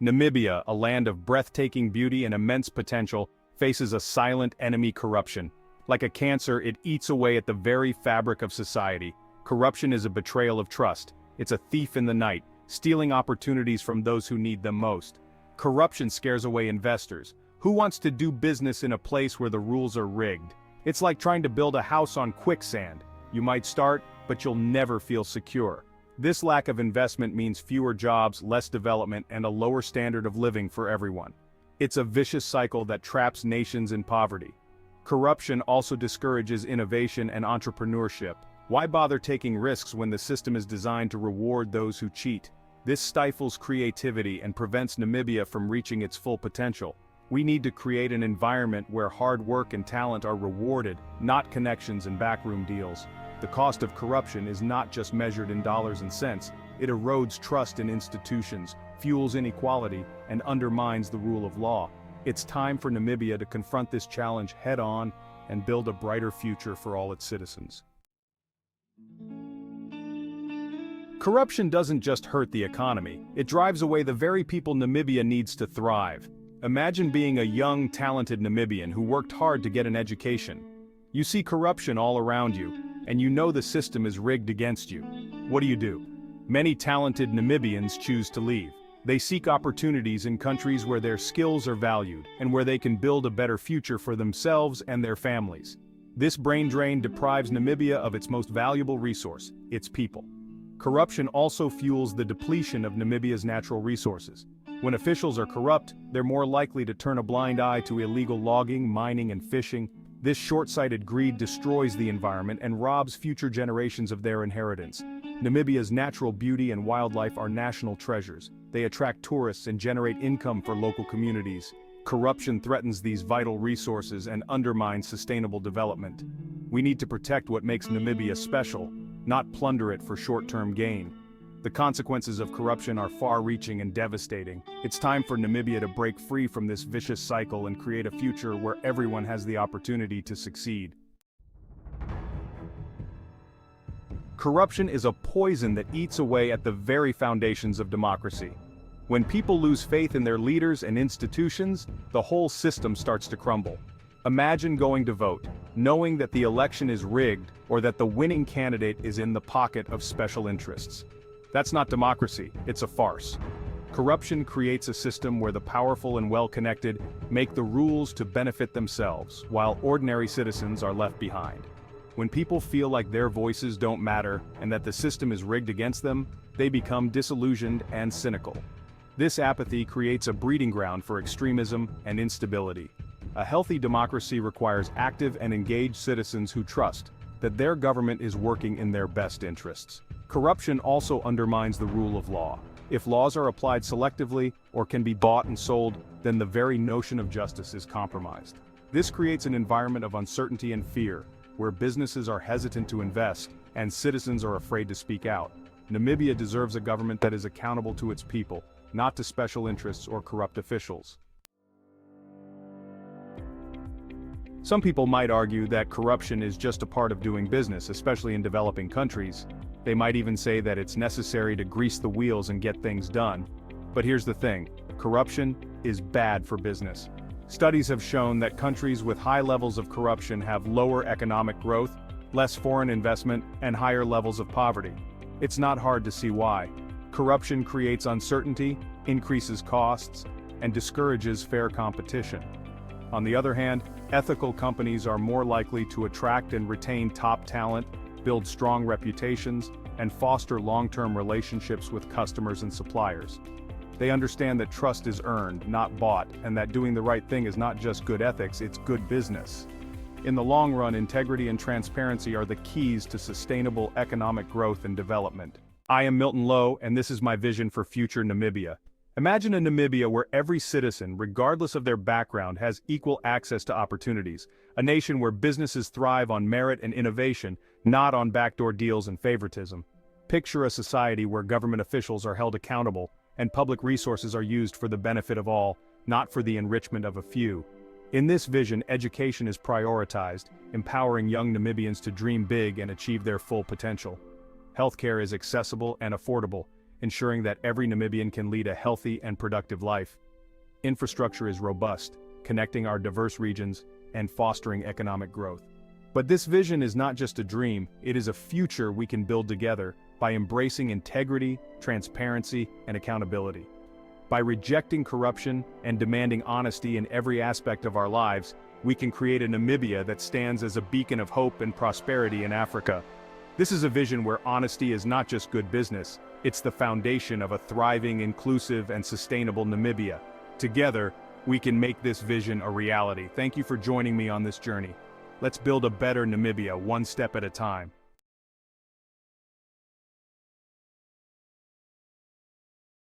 Namibia, a land of breathtaking beauty and immense potential, faces a silent enemy: corruption. Like a cancer, it eats away at the very fabric of society. Corruption is a betrayal of trust. It's a thief in the night, stealing opportunities from those who need them most. Corruption scares away investors. Who wants to do business in a place where the rules are rigged? It's like trying to build a house on quicksand. You might start, but you'll never feel secure. This lack of investment means fewer jobs, less development, and a lower standard of living for everyone. It's a vicious cycle that traps nations in poverty. Corruption also discourages innovation and entrepreneurship. Why bother taking risks when the system is designed to reward those who cheat? This stifles creativity and prevents Namibia from reaching its full potential. We need to create an environment where hard work and talent are rewarded, not connections and backroom deals. The cost of corruption is not just measured in dollars and cents. It erodes trust in institutions, fuels inequality, and undermines the rule of law. It's time for Namibia to confront this challenge head-on and build a brighter future for all its citizens. Corruption doesn't just hurt the economy, it drives away the very people Namibia needs to thrive. Imagine being a young, talented Namibian who worked hard to get an education. You see corruption all around you, and you know the system is rigged against you. What do? Many talented Namibians choose to leave. They seek opportunities in countries where their skills are valued, and where they can build a better future for themselves and their families. This brain drain deprives Namibia of its most valuable resource, its people. Corruption also fuels the depletion of Namibia's natural resources. When officials are corrupt, they're more likely to turn a blind eye to illegal logging, mining, and fishing. This short-sighted greed destroys the environment and robs future generations of their inheritance. Namibia's natural beauty and wildlife are national treasures. They attract tourists and generate income for local communities. Corruption threatens these vital resources and undermines sustainable development. We need to protect what makes Namibia special, not plunder it for short-term gain. The consequences of corruption are far-reaching and devastating. It's time for Namibia to break free from this vicious cycle and create a future where everyone has the opportunity to succeed. Corruption is a poison that eats away at the very foundations of democracy. When people lose faith in their leaders and institutions, the whole system starts to crumble. Imagine going to vote, knowing that the election is rigged or that the winning candidate is in the pocket of special interests. That's not democracy, it's a farce. Corruption creates a system where the powerful and well-connected make the rules to benefit themselves, while ordinary citizens are left behind. When people feel like their voices don't matter and that the system is rigged against them, they become disillusioned and cynical. This apathy creates a breeding ground for extremism and instability. A healthy democracy requires active and engaged citizens who trust that their government is working in their best interests. Corruption also undermines the rule of law. If laws are applied selectively or can be bought and sold, then the very notion of justice is compromised. This creates an environment of uncertainty and fear, where businesses are hesitant to invest and citizens are afraid to speak out. Namibia deserves a government that is accountable to its people, not to special interests or corrupt officials. Some people might argue that corruption is just a part of doing business, especially in developing countries. They might even say that it's necessary to grease the wheels and get things done. But here's the thing, corruption is bad for business. Studies have shown that countries with high levels of corruption have lower economic growth, less foreign investment, and higher levels of poverty. It's not hard to see why. Corruption creates uncertainty, increases costs, and discourages fair competition. On the other hand, ethical companies are more likely to attract and retain top talent, build strong reputations, and foster long-term relationships with customers and suppliers. They understand that trust is earned, not bought, and that doing the right thing is not just good ethics, it's good business. In the long run, integrity and transparency are the keys to sustainable economic growth and development. I am Milton Lowe, and this is my vision for future Namibia. Imagine a Namibia where every citizen, regardless of their background, has equal access to opportunities. A nation where businesses thrive on merit and innovation, not on backdoor deals and favoritism. Picture a society where government officials are held accountable, and public resources are used for the benefit of all, not for the enrichment of a few. In this vision, education is prioritized, empowering young Namibians to dream big and achieve their full potential. Healthcare is accessible and affordable, ensuring that every Namibian can lead a healthy and productive life. Infrastructure is robust, connecting our diverse regions and fostering economic growth. But this vision is not just a dream, it is a future we can build together by embracing integrity, transparency, and accountability. By rejecting corruption and demanding honesty in every aspect of our lives, we can create a Namibia that stands as a beacon of hope and prosperity in Africa. This is a vision where honesty is not just good business, it's the foundation of a thriving, inclusive, and sustainable Namibia. Together, we can make this vision a reality. Thank you for joining me on this journey. Let's build a better Namibia, one step at a time.